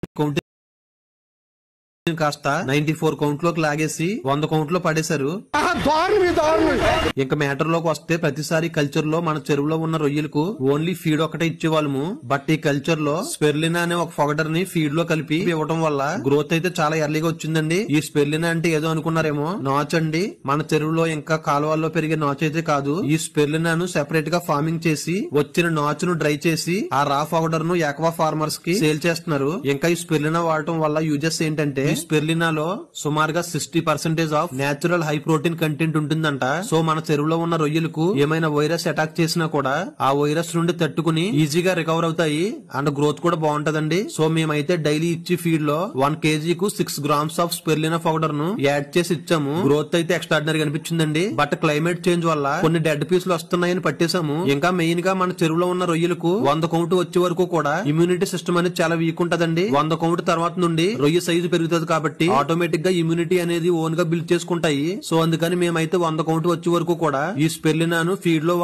Count కాస్త 94 count లోకి లాగేసి 100 కౌంట్ లో పడేశారు. ఇంకా మ్యాటర్ లోకి వస్తే ప్రతిసారి కల్చర్ లో మన చెరువులో ఉన్న రొయ్యలకు ఓన్లీ ఫీడ్ ఒకటే ఇచ్చేవాళ్ళము. బట్ ఈ కల్చర్ లో స్పెర్లినా అనే ఒక ఫౌడర్ ని ఫీడ్ లో కలిపి ఇవ్వడం వల్ల గ్రోత్ అయితే చాలా ఎర్లీగా వచ్చిందండి. ఈ స్పెర్లినా అంటే ఏదో అనుకున్నారేమో, నాచ్ అండి. మన చెరువులో ఇంకా కాలువల్లో పెరిగే నాచ్ అయితే కాదు. ఈ స్పెర్లినాను సెపరేట్ గా ఫార్మింగ్ చేసి వచ్చిన నాచ్ ను డ్రై చేసి ఆ రా పౌడర్ ను యాక్వా ఫార్మర్స్ కి సేల్ చేస్తున్నారు. ఇంకా ఈ స్పెర్లినా వాడటం వల్ల యూజెస్ ఏంటంటే, ఈ స్పెర్లినాలో సుమారుగా 60% of natural high protein content ఉంటుందంట. సో మన చెరువులో ఉన్న రొయ్యలకు ఏమైనా వైరస్ అటాక్ చేసినా కూడా ఆ వైరస్ నుండి తట్టుకుని ఈజీగా రికవర్ అవుతాయి అండ్ గ్రోత్ కూడా బాగుంటదండి. సో మేమైతే డైలీ ఇచ్చి ఫీడ్ లో 1 kg కు 6 grams ఆఫ్ స్పెర్లినా పౌడర్ ను యాడ్ చేసి ఇచ్చాము. గ్రోత్ అయితే ఎక్స్ట్రాడినరీ అనిపించిందండి. బట్ క్లైమేట్ చేంజ్ వల్ల కొన్ని డెడ్ పీసులు వస్తున్నాయని పట్టేశాము. ఇంకా మెయిన్ గా మన చెరువులో ఉన్న రొయ్యలకు 100 కౌంట్ వచ్చే వరకు కూడా ఇమ్యూనిటీ సిస్టమ్ అనేది చాలా వీక్ ఉంటదండి. 100 కౌంట్ తర్వాత నుండి రొయ్య సైజు పెరుగుతుంది కాబట్టి ఆటోమేటిక్ గా ఇమ్యూనిటీ అనేది ఓన్ గా బిల్డ్ చేసుకుంటాయి. సో అందుకని మేమైతే 100 కౌంట్ వచ్చే వరకు కూడా ఈ స్పెర్లినాను ఫీడ్ లో